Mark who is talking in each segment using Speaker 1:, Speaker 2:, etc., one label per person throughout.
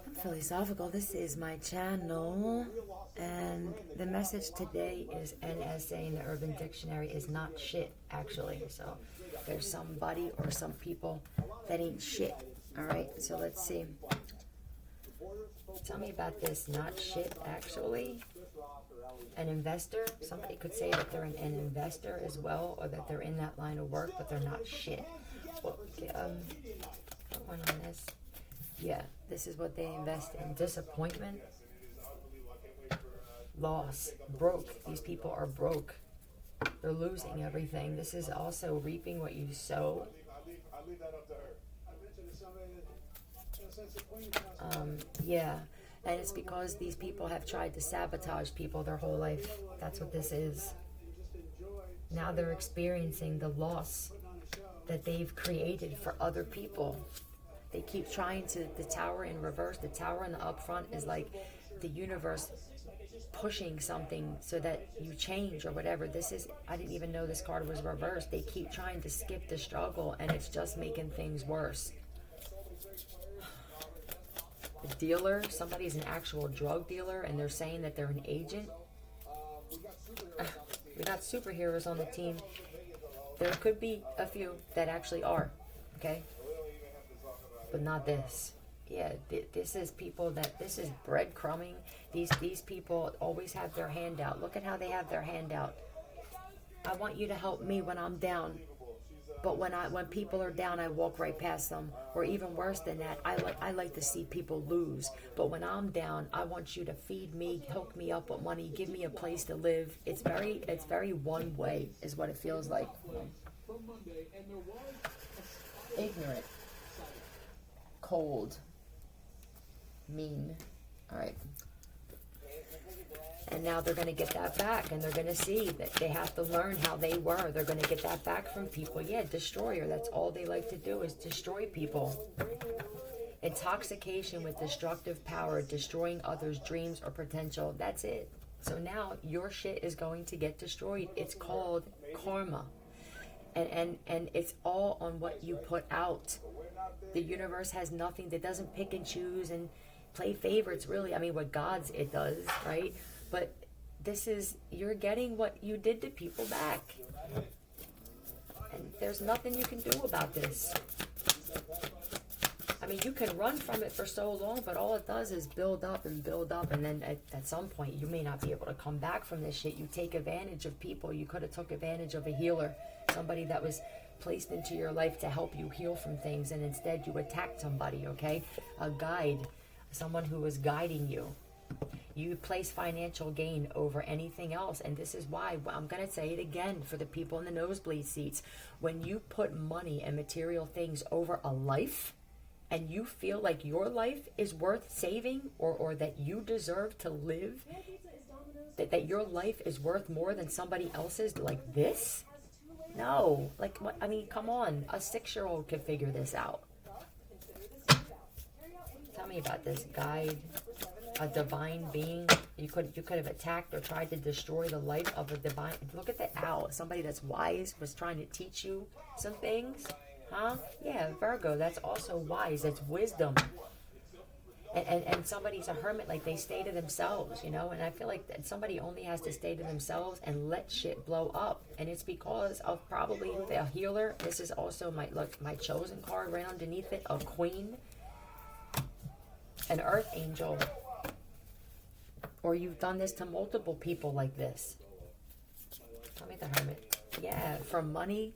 Speaker 1: I'm philosophical. This is my channel, and the message today is NSA in the Urban Dictionary is not shit, actually. So there's somebody or some people that ain't shit. All right, so let's see. Tell me about this. Not shit, actually. An investor. Somebody could say that they're an investor as well, or that they're in that line of work, but they're not shit. Well, put one on this. Yeah, this is what they invest in. Disappointment, loss, broke. These people are broke. They're losing everything. This is also reaping what you sow. Yeah, and it's because these people have tried to sabotage people their whole life. That's what this is. Now they're experiencing the loss that they've created for other people. They keep trying to, the tower in reverse, the tower in the up front is like the universe pushing something so that you change or whatever. This is, I didn't even know this card was reversed. They keep trying to skip the struggle, and it's just making things worse. The dealer, somebody's an actual drug dealer, and they're saying that they're an agent. We got superheroes on the team. There could be a few that actually are, okay? But not this. Yeah, this is people that, this is breadcrumbing. These people always have their hand out. Look at how they have their hand out. I want you to help me when I'm down. But when people are down, I walk right past them. Or even worse than that, I like to see people lose. But when I'm down, I want you to feed me, hook me up with money, give me a place to live. It's very one way, is what it feels like. Ignorant. Cold, mean. All right, and now they're going to get that back, and they're going to see that they have to learn how they were. They're going to get that back from people. Yeah, destroyer, that's all they like to do, is destroy people. Intoxication with destructive power, destroying others' dreams or potential. That's it. So now your shit is going to get destroyed. It's called karma, and it's all on what you put out. The universe has nothing, that doesn't pick and choose and play favorites, really. I mean, with gods it does, right? But this is, you're getting what you did to people back. And there's nothing you can do about this. I mean, you can run from it for so long, but all it does is build up, and then at some point you may not be able to come back from this shit. You take advantage of people. You could have took advantage of a healer, somebody that was placed into your life to help you heal from things, and instead you attacked somebody, okay? A guide, someone who was guiding you. You place financial gain over anything else, and this is why, I'm going to say it again for the people in the nosebleed seats. When you put money and material things over a life, and you feel like your life is worth saving, or that you deserve to live, that your life is worth more than somebody else's, like this? No, like, what? I mean, come on. A 6-year-old could figure this out. Tell me about this guide, a divine being. You could have attacked or tried to destroy the life of a divine. Look at the owl. Somebody that's wise was trying to teach you some things, huh? Yeah, Virgo. That's also wise. That's wisdom. And somebody's a hermit, like they stay to themselves, you know, and I feel like that somebody only has to stay to themselves and let shit blow up, and it's because of probably a healer. This is also my chosen card right underneath it, a queen, an earth angel, or you've done this to multiple people like this. Tell me the hermit. Yeah, for money.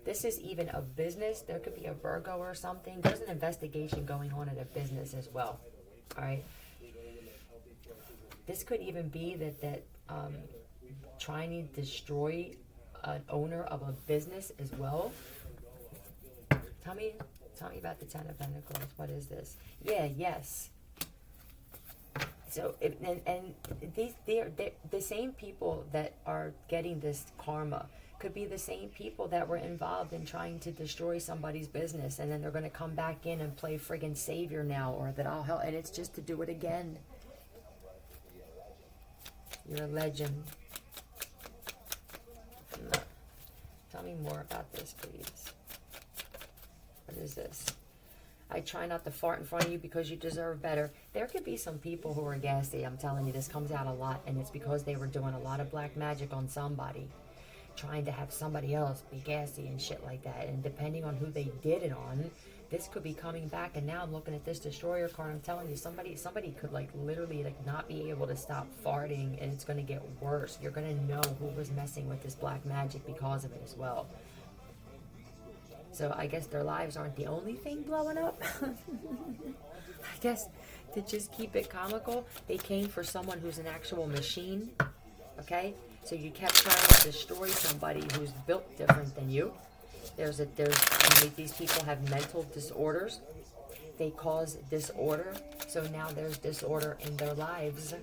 Speaker 1: This is even a business. There could be a Virgo or something. There's an investigation going on at a business as well. All right. This could even be that trying to destroy an owner of a business as well. Tell me about the Ten of Pentacles. What is this? Yeah, yes. So, and they're the same people that are getting this karma could be the same people that were involved in trying to destroy somebody's business, and then they're going to come back in and play friggin' savior now, or that I'll help, and it's just to do it again. You're a legend. No. Tell me more about this, please. What is this? I try not to fart in front of you because you deserve better. There could be some people who are gassy. I'm telling you, this comes out a lot, and it's because they were doing a lot of black magic on somebody, trying to have somebody else be gassy and shit like that. And depending on who they did it on, this could be coming back. And now I'm looking at this destroyer card. I'm telling you, somebody could like literally like not be able to stop farting, and it's going to get worse. You're going to know who was messing with this black magic because of it as well. So I guess their lives aren't the only thing blowing up. I guess to just keep it comical, they came for someone who's an actual machine. Okay, so you kept trying to destroy somebody who's built different than you. These people have mental disorders. They cause disorder. So now there's disorder in their lives,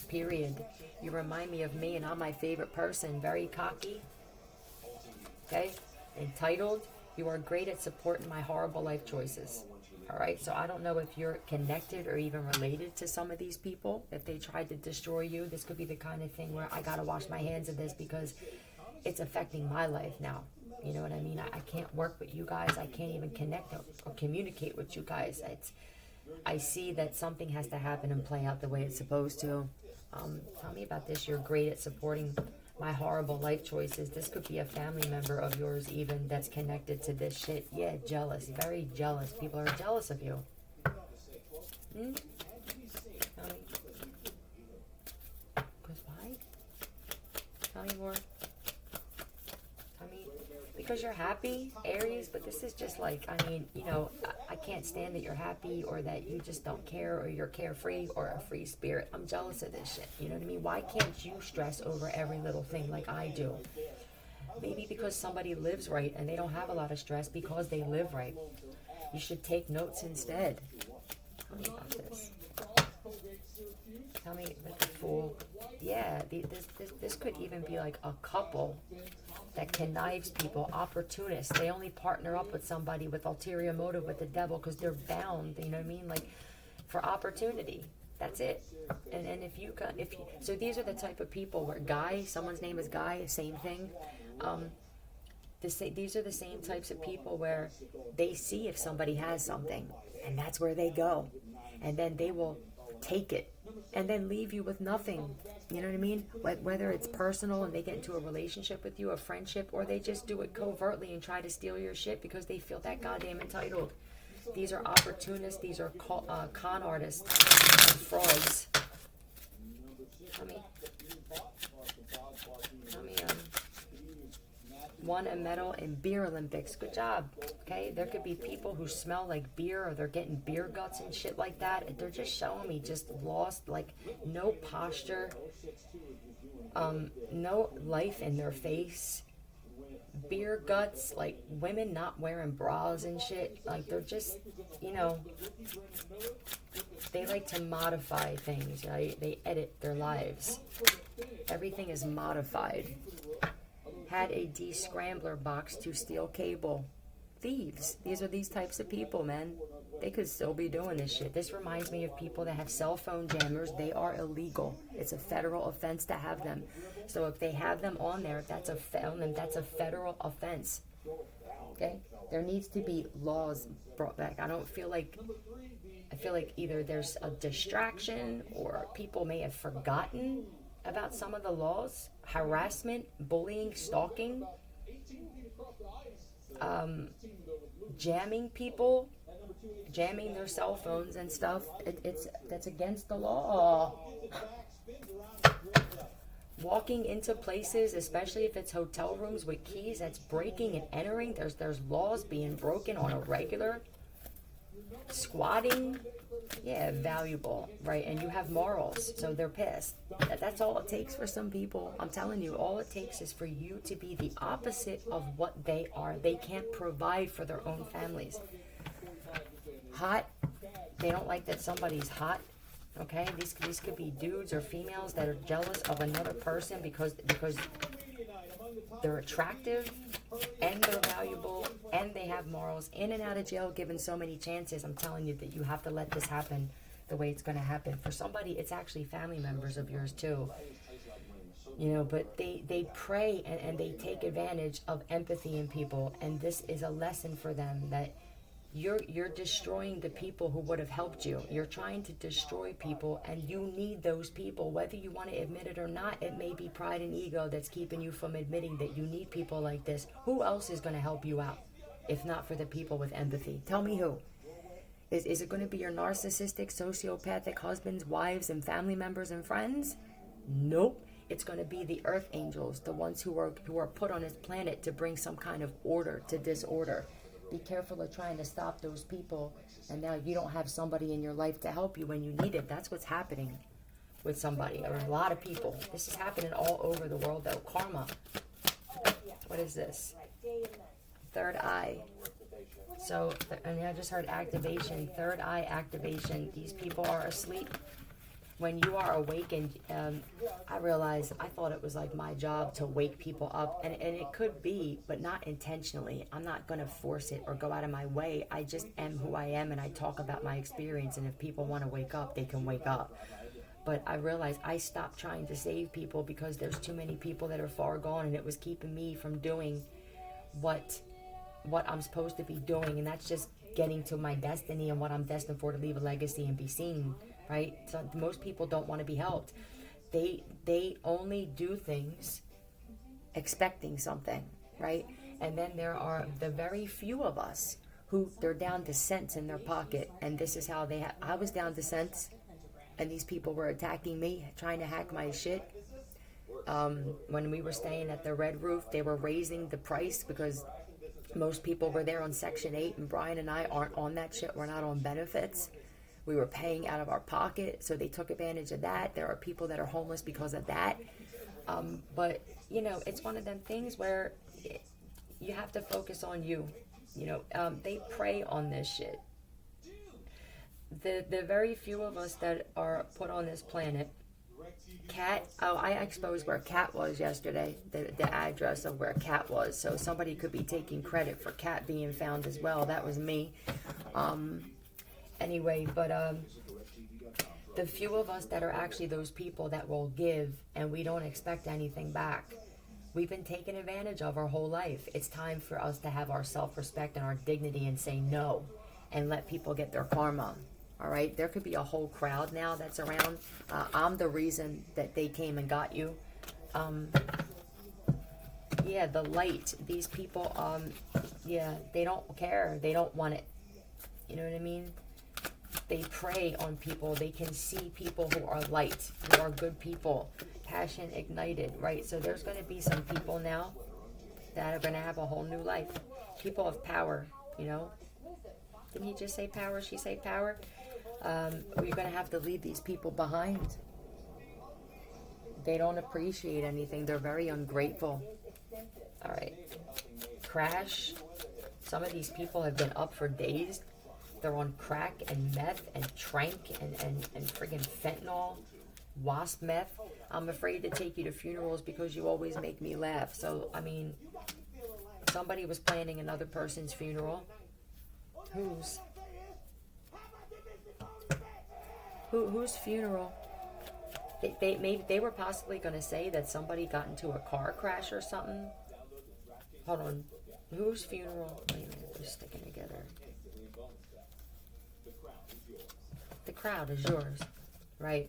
Speaker 1: period. You remind me of me, and I'm my favorite person. Very cocky. Okay? Entitled. You are great at supporting my horrible life choices. Alright? So I don't know if you're connected or even related to some of these people. If they tried to destroy you, this could be the kind of thing where I gotta wash my hands of this because it's affecting my life now. You know what I mean? I can't work with you guys. I can't even connect or communicate with you guys. I see that something has to happen and play out the way it's supposed to. Tell me about this. You're great at supporting my horrible life choices. This could be a family member of yours even that's connected to this shit. Yeah, jealous. Very jealous. People are jealous of you. Tell me. Because why? Tell me more. Because you're happy, Aries, but this is just like, I mean, you know, I can't stand that you're happy or that you just don't care or you're carefree or a free spirit. I'm jealous of this shit. You know what I mean? Why can't you stress over every little thing like I do? Maybe because somebody lives right and they don't have a lot of stress because they live right. You should take notes instead. Tell me about this. Tell me, like the Fool. Yeah, this could even be like a couple that connives people, opportunists. They only partner up with somebody with ulterior motive with the devil because they're bound, you know what I mean? Like, for opportunity. That's it. And so these are the type of people where Guy, someone's name is Guy, same thing. These are the same types of people where they see if somebody has something, and that's where they go. And then they will take it and then leave you with nothing. You know what I mean? Whether it's personal and they get into a relationship with you, a friendship, or they just do it covertly and try to steal your shit because they feel that goddamn entitled. These are opportunists. These are con artists and frauds. Tell me, won a medal in beer Olympics. Good job. Okay, there could be people who smell like beer or they're getting beer guts and shit like that. They're just showing me just lost, like no posture, no life in their face. Beer guts, like women not wearing bras and shit. Like they're just, you know, they like to modify things, right? They edit their lives. Everything is modified. Had a de-scrambler box to steal cable. Thieves. These are these types of people, man. They could still be doing this shit. This reminds me of people that have cell phone jammers. They are illegal. It's a federal offense to have them. So if they have them on there, that's a felon. That's a federal offense. Okay? There needs to be laws brought back. I feel like either there's a distraction or people may have forgotten about some of the laws. Harassment, bullying, stalking, jamming people, jamming their cell phones and stuff. That's against the law. Walking into places, especially if it's hotel rooms with keys, that's breaking and entering. There's laws being broken on a regular. Squatting, yeah, valuable, right? And you have morals, so they're pissed. That's all it takes for some people. I'm telling you, all it takes is for you to be the opposite of what they are. They can't provide for their own families. Hot, they don't like that somebody's hot. Okay, these could be dudes or females that are jealous of another person because they're attractive and they're valuable and they have morals. In and out of jail, given so many chances. I'm telling you that you have to let this happen the way it's going to happen. For somebody, it's actually family members of yours too. You know, but they prey and they take advantage of empathy in people. And this is a lesson for them that you're destroying the people who would have helped you. You're trying to destroy people, and you need those people, whether you want to admit it or not. It may be pride and ego that's keeping you from admitting that you need people like this. Who else is going to help you out if not for the people with empathy? Tell me who. Is it going to be your narcissistic, sociopathic husbands, wives, and family members and friends? Nope. It's going to be the earth angels, the ones who are put on this planet to bring some kind of order to disorder. Be careful of trying to stop those people, and now you don't have somebody in your life to help you when you need it. That's what's happening with somebody, or a lot of people. This is happening all over the world, though. Karma. What is this? Third eye. So, and I just heard activation, third eye activation. These people are asleep. When you are awakened, I realized I thought it was like my job to wake people up, and it could be, but not intentionally. I'm not going to force it or go out of my way. I just am who I am, and I talk about my experience, and if people want to wake up, they can wake up. But I realized I stopped trying to save people because there's too many people that are far gone, and it was keeping me from doing what I'm supposed to be doing, and that's just getting to my destiny and what I'm destined for, to leave a legacy and be seen, right? So most people don't want to be helped. They only do things expecting something, right? And then there are the very few of us who they're down to cents in their pocket, and this is how I was down to cents, and these people were attacking me, trying to hack my shit. When we were staying at the Red Roof, they were raising the price because most people were there on Section 8, and Brian and I aren't on that shit. We're not on benefits. We were paying out of our pocket, so they took advantage of that. There are people that are homeless because of that. But, you know, it's one of them things where you have to focus on you. You know, they prey on this shit. The very few of us that are put on this planet, Cat, I exposed where Cat was yesterday, the address of where Cat was, so somebody could be taking credit for Cat being found as well. That was me. Anyway, but the few of us that are actually those people that will give and we don't expect anything back, we've been taken advantage of our whole life. It's time for us to have our self-respect and our dignity and say no and let people get their karma. All right, there could be a whole crowd now that's around. I'm the reason that they came and got you. Yeah, the light. These people, yeah, they don't care. They don't want it. You know what I mean? They prey on people. They can see people who are light, who are good people, passion ignited, right? So there's going to be some people now that are going to have a whole new life. People of power, you know? Didn't he just say power? She say power? We're going to have to leave these people behind. They don't appreciate anything. They're very ungrateful. All right. Crash. Some of these people have been up for days. They're on crack and meth and trank and friggin' fentanyl, wasp meth. I'm afraid to take you to funerals because you always make me laugh. So, I mean, somebody was planning another person's funeral. Whose? Whose funeral? They were possibly going to say that somebody got into a car crash or something. Hold on. Whose funeral? Wait a minute, they're sticking together. The crowd is yours, right?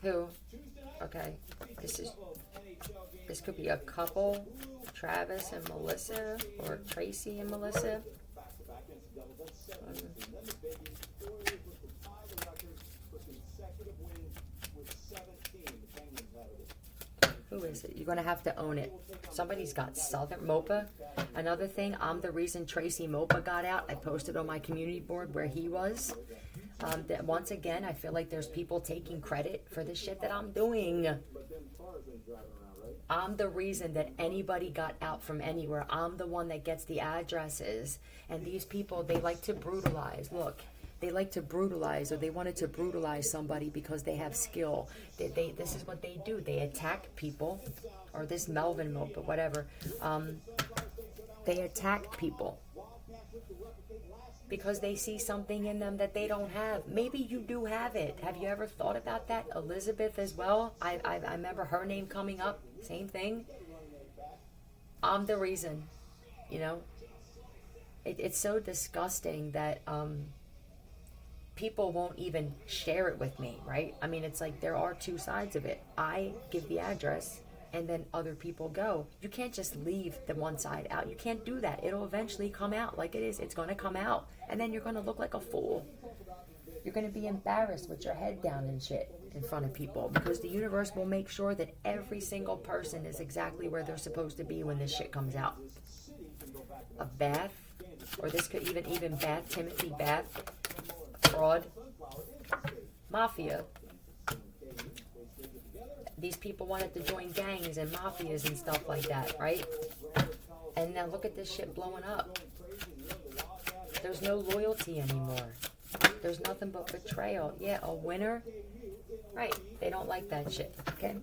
Speaker 1: Who? Okay. This could be a couple, Travis and Melissa, or Tracy and Melissa. Who is it? You're going to have to own it. Somebody's got Southern Mopa. Another thing, I'm the reason Tracy Mopa got out. I posted on my community board where he was. That once again, I feel like there's people taking credit for the shit that I'm doing. I'm the reason that anybody got out from anywhere. I'm the one that gets the addresses. And these people, they like to brutalize. Look. They like to brutalize, or they wanted to brutalize somebody because they have skill. This is what they do. They attack people, or this Melvin Mopa, whatever. They attack people because they see something in them that they don't have. Maybe you do have it. Have you ever thought about that? Elizabeth as well. I remember her name coming up. Same thing. I'm the reason, you know. it's so disgusting that people won't even share it with me, right? I mean, it's like there are two sides of it. I give the address and then other people go. You can't just leave the one side out. You can't do that. It'll eventually come out like it is. It's going to come out. And then you're going to look like a fool. You're going to be embarrassed with your head down and shit in front of people, because the universe will make sure that every single person is exactly where they're supposed to be when this shit comes out. A Bath, or this could even Bath, Timothy Bath, fraud, mafia. These people wanted to join gangs and mafias and stuff like that, right? And now look at this shit blowing up. There's no loyalty anymore. There's nothing but betrayal. Yeah, a winner. Right. They don't like that shit. Okay?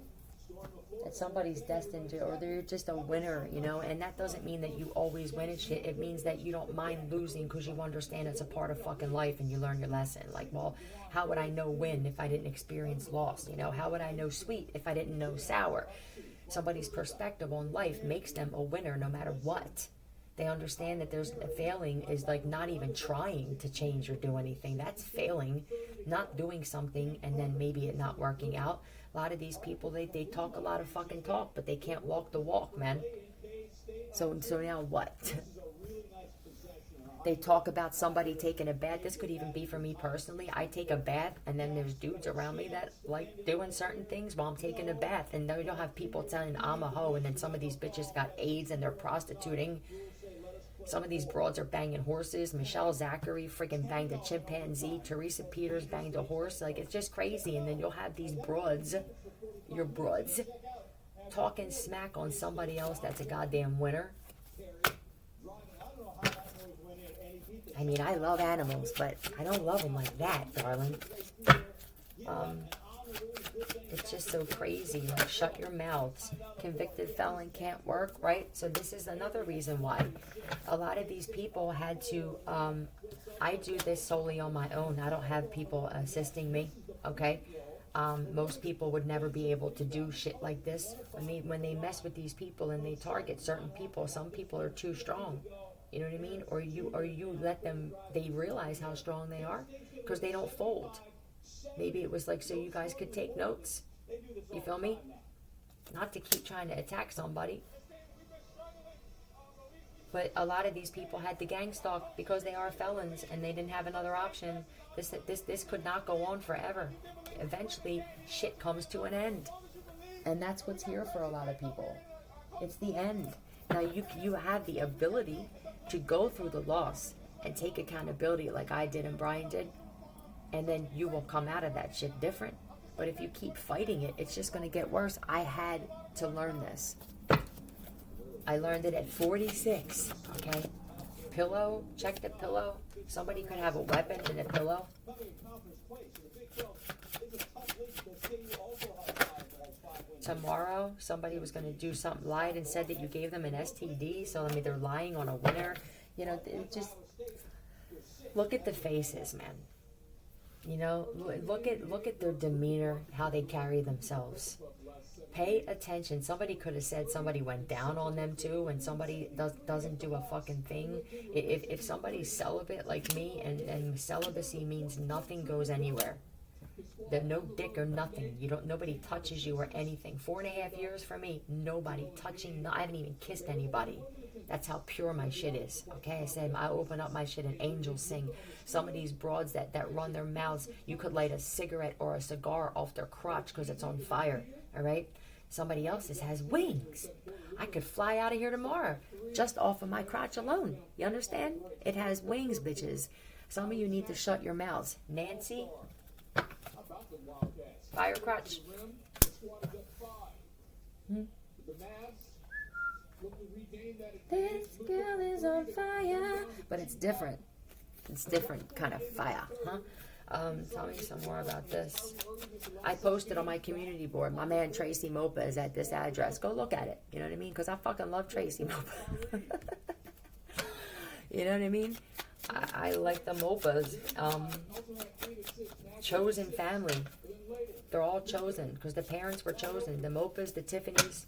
Speaker 1: That somebody's destined to, or they're just a winner, you know? And that doesn't mean that you always win at shit. It means that you don't mind losing because you understand it's a part of fucking life and you learn your lesson. Like, well, how would I know win if I didn't experience loss? You know, how would I know sweet if I didn't know sour? Somebody's perspective on life makes them a winner no matter what. They understand that there's failing is like not even trying to change or do anything. That's failing, not doing something and then maybe it not working out. A lot of these people, they talk a lot of fucking talk, but they can't walk the walk, man. So now what? They talk about somebody taking a bath. This could even be for me personally. I take a bath and then there's dudes around me that like doing certain things while I'm taking a bath. And then you'll have people telling I'm a hoe, and then some of these bitches got AIDS and they're prostituting. Some of these broads are banging horses. Michelle Zachary freaking banged a chimpanzee. Teresa Peters banged a horse. Like, it's just crazy. And then you'll have these broads, your broads, talking smack on somebody else that's a goddamn winner. I mean, I love animals, but I don't love them like that, darling. It's just so crazy. Like, shut your mouths. Convicted felon can't work, right? So this is another reason why a lot of these people had to, I do this solely on my own. I don't have people assisting me, okay? Most people would never be able to do shit like this. When they mess with these people and they target certain people, some people are too strong. You know what I mean? Or you let them, they realize how strong they are because they don't fold. Maybe it was like so you guys could take notes. You feel me? Not to keep trying to attack somebody. But a lot of these people had the gang stalk because they are felons and they didn't have another option. This could not go on forever. Eventually, shit comes to an end. And that's what's here for a lot of people. It's the end. Now, you have the ability to go through the loss and take accountability like I did and Brian did. And then you will come out of that shit different. But if you keep fighting it, it's just going to get worse. I had to learn this. I learned it at 46, okay? Pillow, check the pillow. Somebody could have a weapon in a pillow. Tomorrow, somebody was going to do something, lied and said that you gave them an STD. So, I mean, they're lying on a winner. You know, just look at the faces, man. You know, look at their demeanor, how they carry themselves. Pay attention. Somebody could have said somebody went down on them too, and somebody doesn't do a fucking thing. If somebody's celibate like me, and celibacy means nothing goes anywhere. There's no dick or nothing. Nobody touches you or anything. 4.5 years for me, nobody touching. I haven't even kissed anybody. That's how pure my shit is. Okay, I said I open up my shit and angels sing. Some of these broads that run their mouths, you could light a cigarette or a cigar off their crotch because it's on fire. All right. Somebody else's has wings. I could fly out of here tomorrow just off of my crotch alone. You understand? It has wings, bitches. Some of you need to shut your mouths. Nancy, fire crotch. This girl is on fire. But it's different. It's different kind of fire, huh? Tell me some more about this. I posted on my community board. My man Tracy Mopa is at this address. Go look at it. You know what I mean? Because I fucking love Tracy Mopa. You know what I mean? I like the Mopas. Chosen family. They're all chosen because the parents were chosen. The Mopas, the Tiffanys,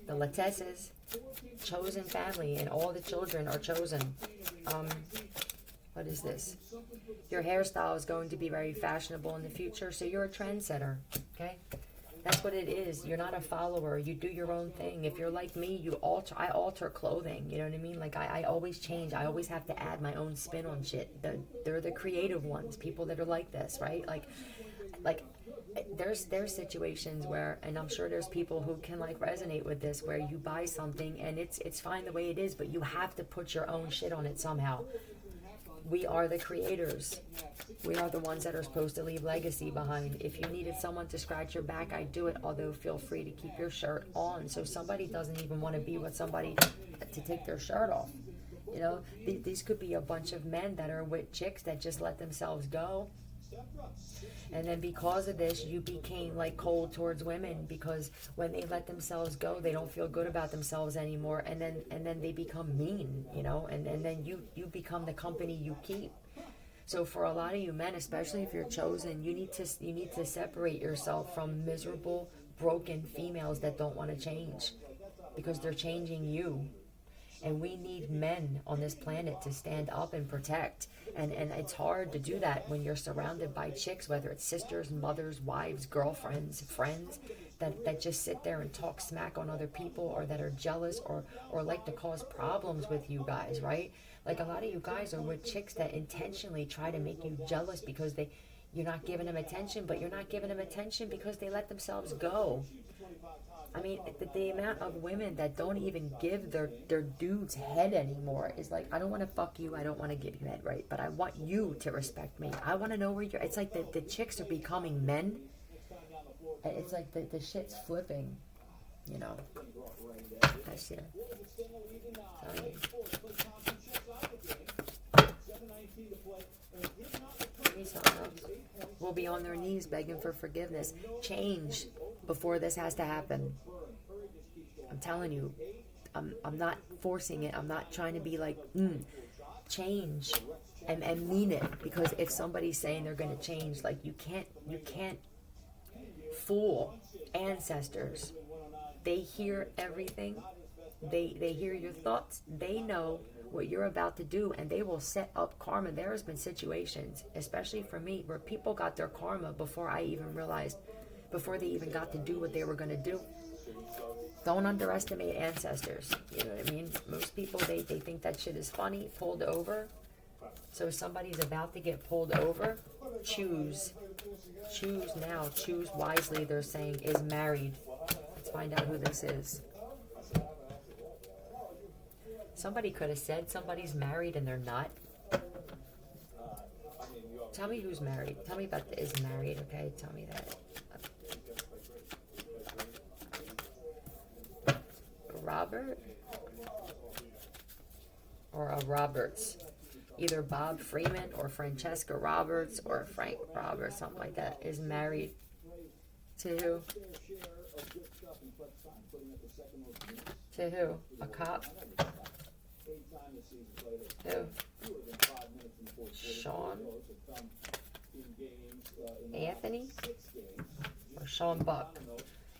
Speaker 1: the Latesses. Chosen family, and all the children are chosen. What is this? Your hairstyle is going to be very fashionable in the future, so you're a trendsetter, okay? That's what it is. You're not a follower. You do your own thing. If you're like me, I alter clothing. You know what I mean? Like, I always change. I always have to add my own spin on shit. They're the creative ones, people that are like this, right? Like there's situations where, and I'm sure there's people who can like resonate with this, where you buy something and it's fine the way it is, but you have to put your own shit on it somehow. We are the creators. We are the ones that are supposed to leave legacy behind. If you needed someone to scratch your back, I'd do it, although feel free to keep your shirt on. So somebody doesn't even want to be with somebody to take their shirt off. You know, these could be a bunch of men that are with chicks that just let themselves go. And then because of this, you became like cold towards women, because when they let themselves go, they don't feel good about themselves anymore. And then they become mean, you know, and then you become the company you keep. So for a lot of you men, especially if you're chosen, you need to separate yourself from miserable, broken females that don't want to change, because they're changing you. And we need men on this planet to stand up and protect. And it's hard to do that when you're surrounded by chicks, whether it's sisters, mothers, wives, girlfriends, friends, that just sit there and talk smack on other people, or that are jealous, or like to cause problems with you guys, right? Like, a lot of you guys are with chicks that intentionally try to make you jealous because you're not giving them attention, but you're not giving them attention because they let themselves go. I mean, the amount of women that don't even give their dudes head anymore is like, I don't want to fuck you, I don't want to give you head, right? But I want you to respect me. I want to know where you're... It's like the chicks are becoming men. It's like the shit's flipping, you know. That's it. Will be on their knees begging for forgiveness. Change before this has to happen. I'm telling you, I'm not forcing it. I'm not trying to be like, change and mean it. Because if somebody's saying they're going to change, like, you can't fool ancestors. They hear everything. They hear your thoughts. They know what you're about to do, and they will set up karma. There has been situations, especially for me, where people got their karma before I even realized, before they even got to do what they were going to do. Don't underestimate ancestors. You know what I mean? Most people, they think that shit is funny, pulled over. So if somebody's about to get pulled over, choose now, choose wisely. They're saying is married. Let's find out who this is. Somebody could have said somebody's married and they're not. Tell me who's married. Tell me about the is married, okay? Tell me that. Robert? Or a Roberts. Either Bob Freeman or Francesca Roberts or Frank Roberts, something like that, is married to who? To who? A cop? Who? Sean? Anthony? Or Sean Buck?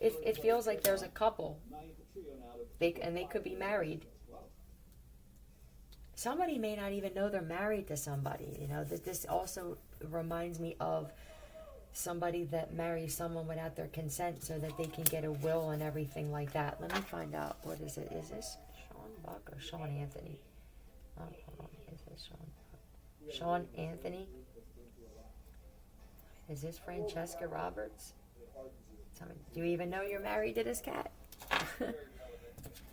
Speaker 1: It feels like there's a couple. They could be married. Somebody may not even know they're married to somebody. You know, this also reminds me of somebody that marries someone without their consent so that they can get a will and everything like that. Let me find out. What is it? Is this Sean Buck or Sean Anthony? Oh, hold on. Is this Sean Buck? Sean Anthony? Is this Francesca Roberts? Tell me, do you even know you're married to this cat?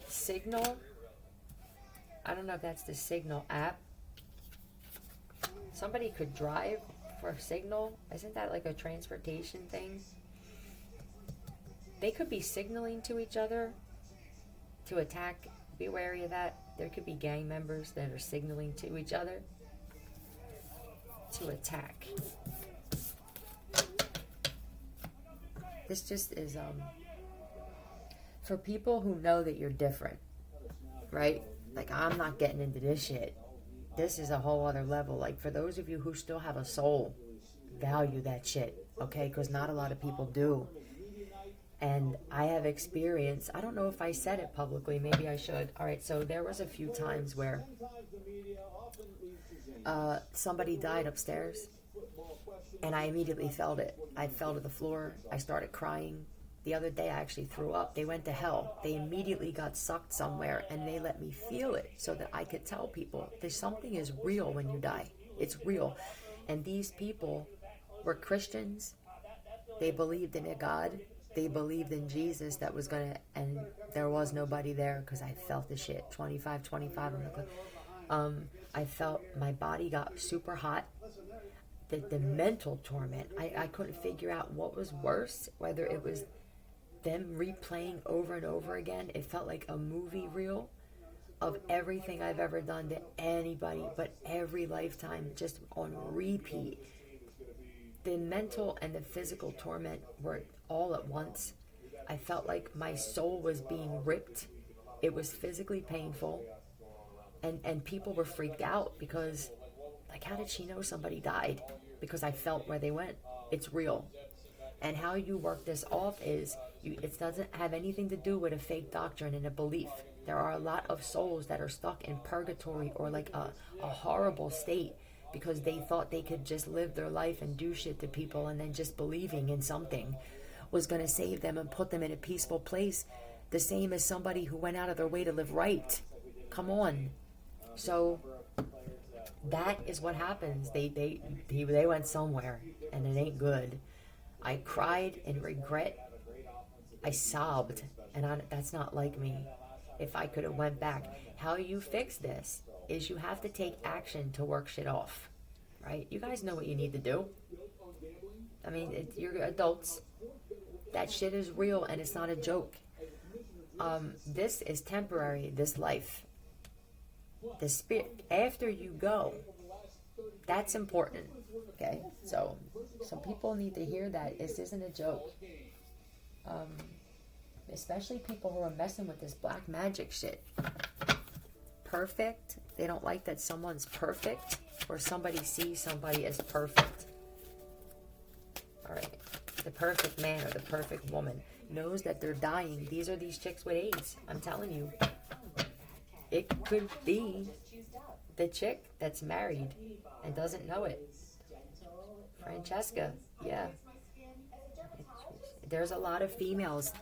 Speaker 1: Signal? I don't know if that's the Signal app. Somebody could drive for Signal. Isn't that like a transportation thing? They could be signaling to each other to attack. Be wary of that. There could be gang members that are signaling to each other to attack. This just is for people who know that you're different, right? Like, I'm not getting into this shit. This is a whole other level. Like, for those of you who still have a soul, value that shit, okay? Because not a lot of people do. And I have experienced, I don't know if I said it publicly, maybe I should. All right, so there was a few times where somebody died upstairs, and I immediately felt it. I fell to the floor. I started crying. The other day, I actually threw up. They went to hell. They immediately got sucked somewhere, and they let me feel it so that I could tell people there's something is real when you die. It's real. And these people were Christians. They believed in a God. They believed in Jesus that was going to, and there was nobody there because I felt the shit. 25 on the clip. I felt my body got super hot. The mental torment. I couldn't figure out what was worse, whether it was them replaying over and over again. It felt like a movie reel of everything I've ever done to anybody, but every lifetime, just on repeat. The mental and the physical torment were all at once. I felt like my soul was being ripped. It was physically painful. And people were freaked out because, like, how did she know somebody died? Because I felt where they went. It's real. And how you work this off is, it doesn't have anything to do with a fake doctrine and a belief. There are a lot of souls that are stuck in purgatory or like a horrible state because they thought they could just live their life and do shit to people, and then just believing in something was going to save them and put them in a peaceful place. The same as somebody who went out of their way to live right. Come on. So that is what happens. They went somewhere, and it ain't good. I cried in regret. I sobbed, and that's not like me. If I could have went back. How you fix this is you have to take action to work shit off, right? You guys know what you need to do. I mean, you're adults. That shit is real, and it's not a joke. This is temporary, this life. The spirit, after you go, that's important, okay? So some people need to hear that this isn't a joke. Especially people who are messing with this black magic shit. Perfect. They don't like that someone's perfect, or somebody sees somebody as perfect. All right. The perfect man or the perfect woman knows that they're dying. These are these chicks with AIDS. I'm telling you. It could be the chick that's married and doesn't know it. Francesca. Yeah. There's a lot of females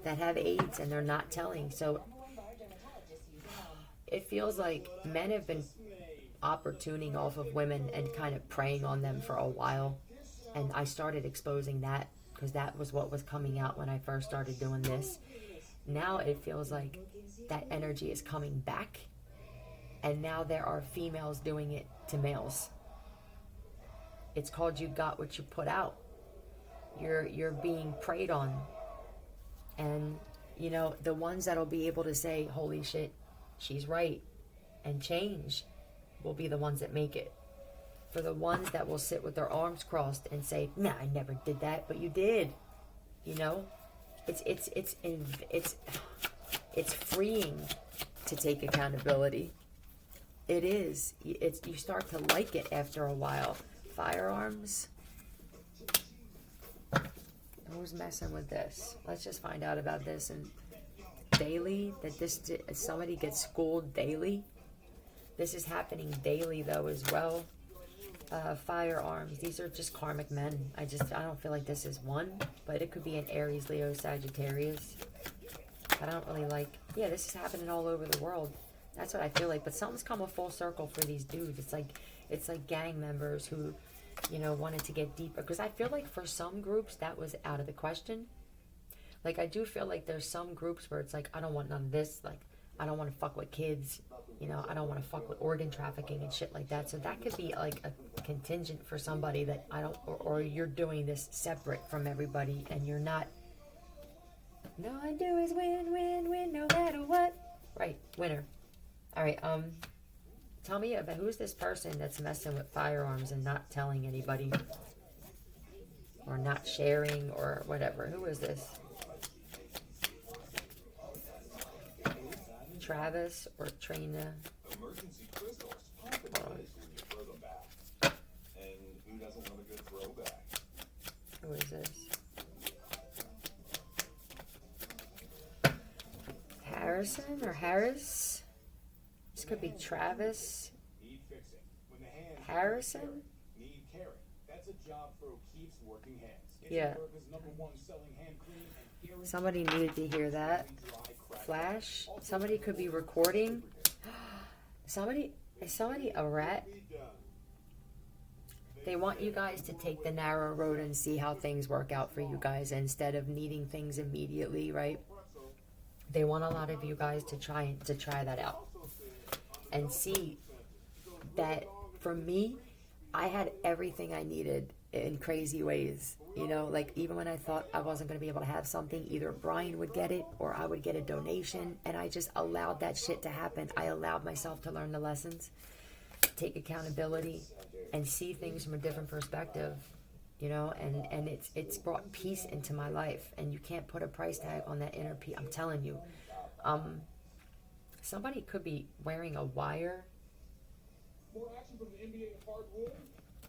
Speaker 1: that have AIDS and they're not telling. So it feels like men have been opportuning off of women and kind of preying on them for a while. And I started exposing that because that was what was coming out when I first started doing this. Now it feels like that energy is coming back. And now there are females doing it to males. It's called you got what you put out. You're being preyed on. And, you know, the ones that'll be able to say, holy shit, she's right, and change will be the ones that make it. For the ones that will sit with their arms crossed and say, nah, I never did that, but you did. You know, it's freeing to take accountability. It is. You start to like it after a while. Firearms. Who's messing with this? Let's just find out about this. And daily, that somebody gets schooled daily. This is happening daily though as well. Firearms. These are just karmic men. I don't feel like this is one, but it could be an Aries, Leo, Sagittarius. I don't really like. Yeah, this is happening all over the world. That's what I feel like. But something's come a full circle for these dudes. It's like gang members who, you know, wanted to get deeper. Because I feel like for some groups that was out of the question. Like I do feel like there's some groups where it's like, I don't want none of this. Like I don't want to fuck with kids. You know, I don't want to fuck with organ trafficking and shit like that. So that could be like a contingent for somebody that I don't, or you're doing this separate from everybody and you're not. No, I do is win, win, win, no matter what. Right, winner. All right, tell me about who's this person that's messing with firearms and not telling anybody, or not sharing, or whatever. Who is this? Travis or Trina?
Speaker 2: Emergency crystals, possibilities when you throw them back. And who doesn't want a good throwback?
Speaker 1: Who is this? Harrison or Harris. This could be Travis
Speaker 2: Need fixing. When the hands
Speaker 1: Harrison.
Speaker 2: need caring. That's a job for O'Keefe's working hands. It's
Speaker 1: Yeah.
Speaker 2: America's #1 selling hand cream and earrings.
Speaker 1: Somebody needed to hear that. Flash. Somebody could be recording. Is somebody a rat? They want you guys to take the narrow road and see how things work out for you guys instead of needing things immediately, right? They want a lot of you guys to try that out and see that for me, I had everything I needed in crazy ways. You know, like even when I thought I wasn't going to be able to have something, either Brian would get it or I would get a donation, and I just allowed that shit to happen. I allowed myself to learn the lessons, take accountability, and see things from a different perspective, you know, and it's brought peace into my life, and you can't put a price tag on that inner peace. I'm telling you. Somebody could be wearing a wire.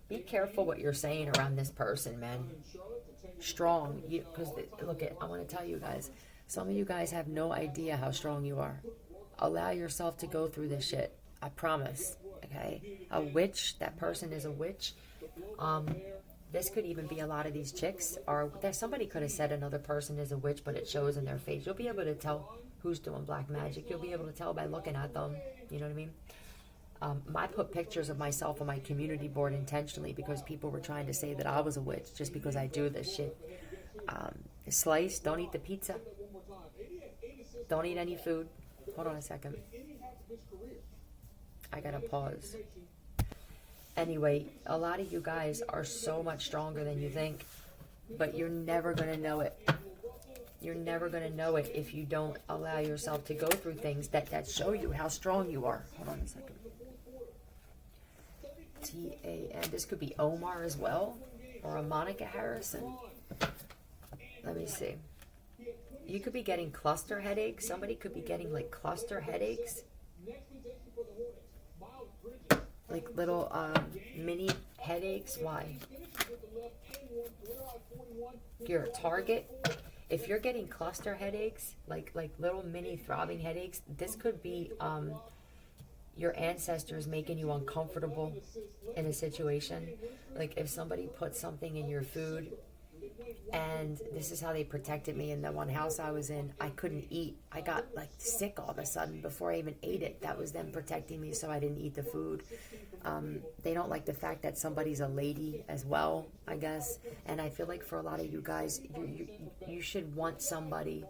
Speaker 1: Be careful what you're saying around this person, man. Strong, because look, I want to tell you guys, some of you guys have no idea how strong you are. Allow yourself to go through this shit. I promise. Okay, a witch. That person is a witch. This could even be a lot of these chicks, or that somebody could have said another person is a witch, but it shows in their face. You'll be able to tell who's doing black magic. You'll be able to tell by looking at them. You know what I mean? I put pictures of myself on my community board intentionally because people were trying to say that I was a witch just because I do this shit. Slice, don't eat the pizza. Don't eat any food. Hold on a second. I gotta pause. Anyway, a lot of you guys are so much stronger than you think, but you're never gonna know it. You're never gonna know it if you don't allow yourself to go through things that show you how strong you are. Hold on a second. T-A-N. This could be Omar as well, or a Monica Harrison. Let me see. You could be getting cluster headaches. Somebody could be getting like cluster headaches. Like little mini headaches. Why? You're a target. If you're getting cluster headaches, like little mini throbbing headaches, this could be your ancestors making you uncomfortable in a situation. Like if somebody put something in your food, and this is how they protected me in the one house I was in. I couldn't eat. I got like sick all of a sudden before I even ate it. That was them protecting me so I didn't eat the food. They don't like the fact that somebody's a lady as well, I guess. And I feel like for a lot of you guys, you should want somebody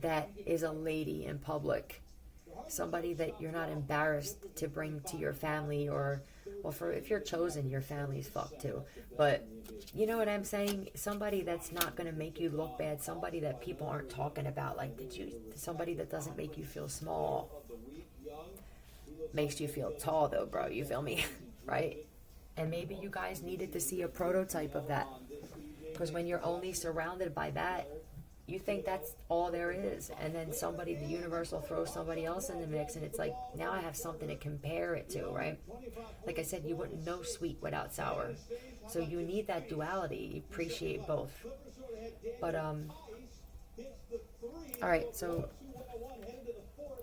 Speaker 1: that is a lady in public. Somebody that you're not embarrassed to bring to your family, or, well, for if you're chosen, your family's fucked too. But you know what I'm saying? Somebody that's not going to make you look bad. Somebody that people aren't talking about. Like, somebody that doesn't make you feel small. Makes you feel tall though, bro. You feel me? Right? And maybe you guys needed to see a prototype of that. Because when you're only surrounded by that, you think that's all there is. And then somebody, the universe will throw somebody else in the mix, and it's like, now I have something to compare it to, right? Like I said, you wouldn't know sweet without sour. So you need that duality. You appreciate both. But, alright, so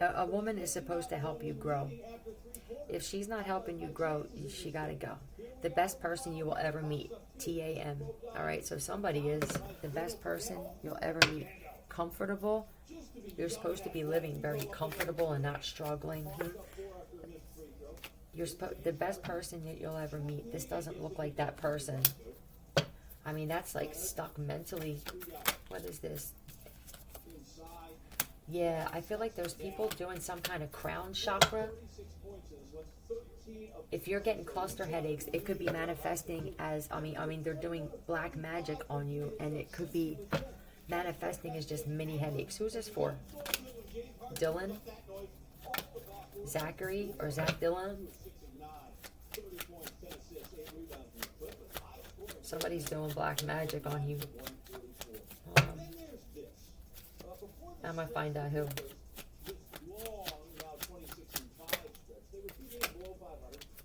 Speaker 1: a woman is supposed to help you grow. If she's not helping you grow, she gotta go. The best person you will ever meet. T-A-M. Alright, so somebody is the best person you'll ever meet. Comfortable. You're supposed to be living very comfortable and not struggling. You're the best person that you'll ever meet. This doesn't look like that person. I mean, that's like stuck mentally. What is this? Yeah, I feel like there's people doing some kind of crown chakra. If you're getting cluster headaches, it could be manifesting as, I mean, they're doing black magic on you, and it could be manifesting as just mini headaches. Who's this for? Dylan? Zachary or Zach Dylan? Somebody's doing black magic on you. I'm gonna find out who.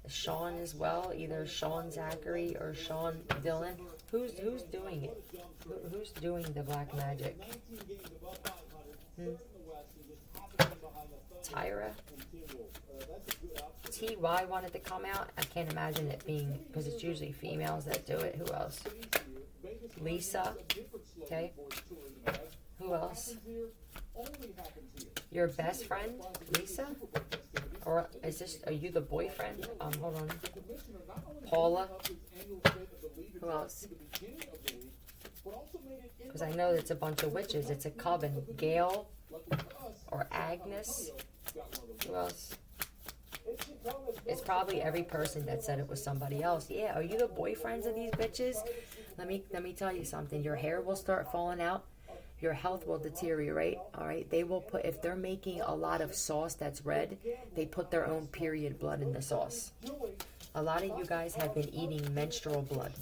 Speaker 1: Sean as well, either Sean Zachary or Sean Dylan. Who's doing it? Who's doing the black magic? Tyra. TY wanted to come out. I can't imagine it being, because it's usually females that do it. Who else? Lisa. Okay. Who else? Your best friend, Lisa? Or are you the boyfriend? Hold on. Paula. Who else? Because I know it's a bunch of witches. It's a coven. Gail or Agnes. Who else? It's probably every person that said it was somebody else. Yeah, are you the boyfriends of these bitches? Let me tell you something. Your hair will start falling out. Your health will deteriorate. All right. They will put, if they're making a lot of sauce that's red, they put their own period blood in the sauce. A lot of you guys have been eating menstrual blood.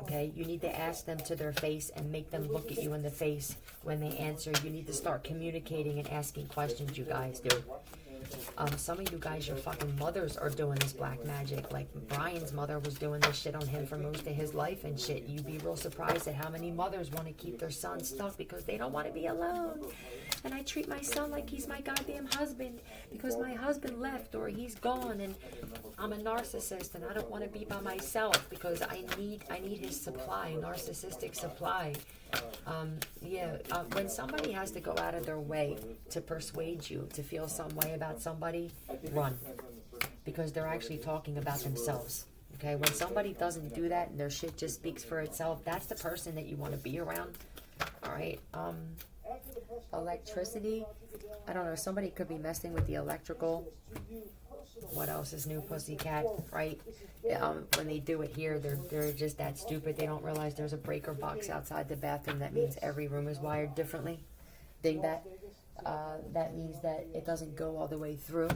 Speaker 1: Okay. You need to ask them to their face and make them look at you in the face when they answer. You need to start communicating and asking questions, you guys do. Some of you guys, your fucking mothers are doing this black magic. Like Brian's mother was doing this shit on him for most of his life and shit. You'd be real surprised at how many mothers want to keep their son stuck because they don't want to be alone. And I treat my son like he's my goddamn husband because my husband left or he's gone, and I'm a narcissist and I don't want to be by myself because I need his supply, narcissistic supply. When somebody has to go out of their way to persuade you to feel some way about somebody, run. Because they're actually talking about themselves. Okay, when somebody doesn't do that and their shit just speaks for itself, that's the person that you want to be around. Alright, electricity. I don't know, somebody could be messing with the electrical. What else is new, pussycat, right? When they do it here, they're just that stupid. They don't realize there's a breaker box outside the bathroom. That means every room is wired differently. Dig that? That means that it doesn't go all the way through.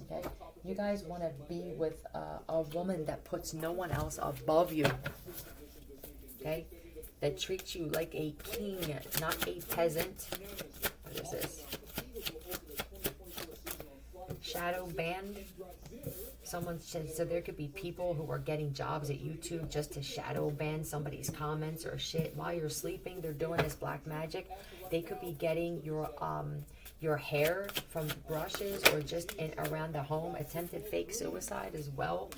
Speaker 1: Okay? You guys want to be with a woman that puts no one else above you. Okay? That treats you like a king, not a peasant. What is this? Shadow banned. Someone said, so there could be people who are getting jobs at YouTube just to shadow ban somebody's comments or shit while you're sleeping. They're doing this black magic. They could be getting your hair from brushes or just around the home. Attempted fake suicide as well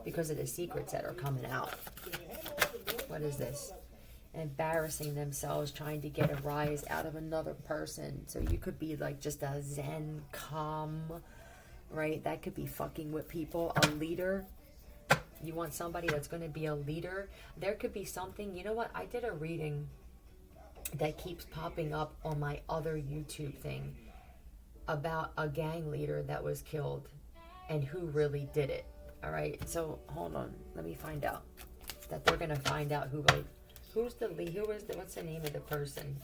Speaker 1: because of the secrets that are coming out. What is this? Embarrassing themselves, trying to get a rise out of another person. So you could be like just a zen, calm, right? That could be fucking with people. A leader. You want somebody that's going to be a leader. There could be something. You know what? I did a reading that keeps popping up on my other YouTube thing about a gang leader that was killed and who really did it. All right. So hold on. Let me find out. That they're going to find out who like. Who's the lead? What's the name of the person?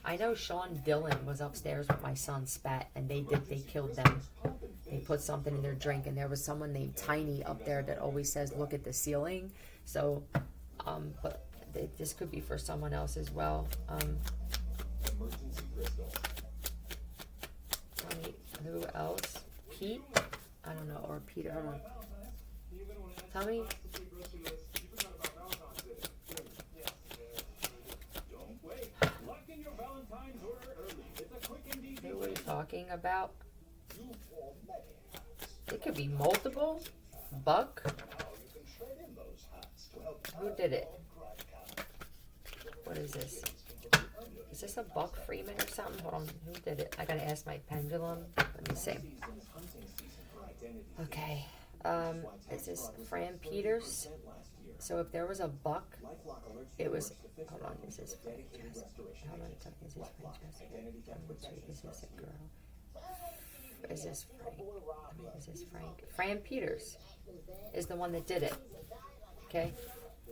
Speaker 1: I know Sean Dillon was upstairs with my son Spat, and they killed them. They put something in their drink, and there was someone named Tiny up there that always says, "Look at the ceiling." So, but this could be for someone else as well. Who else? Pete? I don't know, or Peter. I don't know. Tell me. Who are we talking about? It could be multiple. Buck? Who did it? What is this? Is this a Buck Freeman or something? Hold on. Who did it? I gotta ask my Pendulum. Let me see. Okay. Is this Fran Peters? So if there was a Buck, it was. Hold on. Is this Frank Jessica? Hold on. Is this Frank Jessica? Is this a girl? Is this Frank? Is this Frank? Fran Peters is the one that did it. Okay?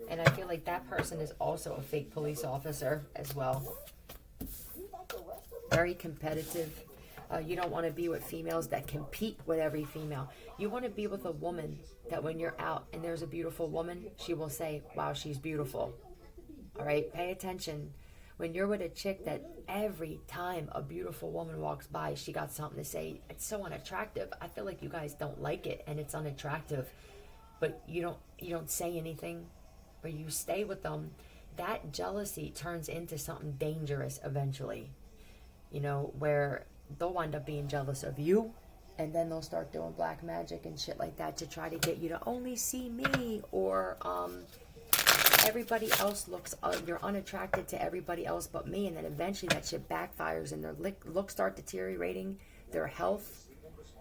Speaker 1: And I feel like that person is also a fake police officer as well. Very competitive. You don't want to be with females that compete with every female. You want to be with a woman that when you're out and there's a beautiful woman, she will say, wow, she's beautiful. All right? Pay attention. When you're with a chick that every time a beautiful woman walks by, she got something to say, it's so unattractive. I feel like you guys don't like it and it's unattractive. But you don't say anything, or you stay with them. That jealousy turns into something dangerous eventually. you know, where they'll wind up being jealous of you, and then they'll start doing black magic and shit like that to try to get you to only see me, or everybody else looks, you're unattracted to everybody else but me, and then eventually that shit backfires and their looks start deteriorating, their health,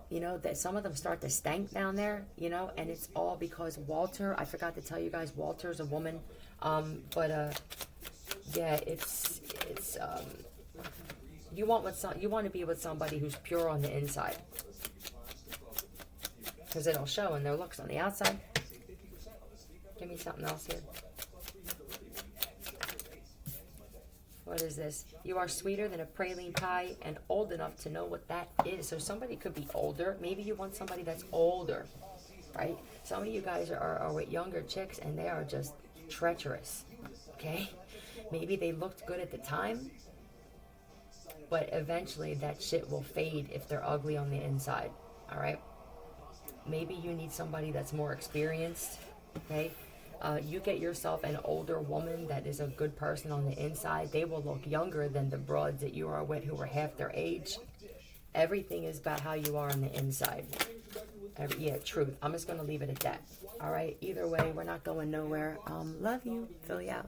Speaker 1: you know, that some of them start to stank down there, you know, and it's all because Walter, I forgot to tell you guys, Walter's a woman, yeah, it's you want to be with somebody who's pure on the inside, because it'll show in their looks on the outside. Give me something else here. What is this? You are sweeter than a praline pie and old enough to know what that is. So somebody could be older. Maybe you want somebody that's older, right? Some of you guys are with younger chicks and they are just treacherous, okay? Maybe they looked good at the time, but eventually that shit will fade if they're ugly on the inside, all right? Maybe you need somebody that's more experienced, okay? You get yourself an older woman that is a good person on the inside. They will look younger than the broads that you are with who are half their age. Everything is about how you are on the inside. Yeah, truth. I'm just going to leave it at that. All right? Either way, we're not going nowhere. Love you. Fill you out.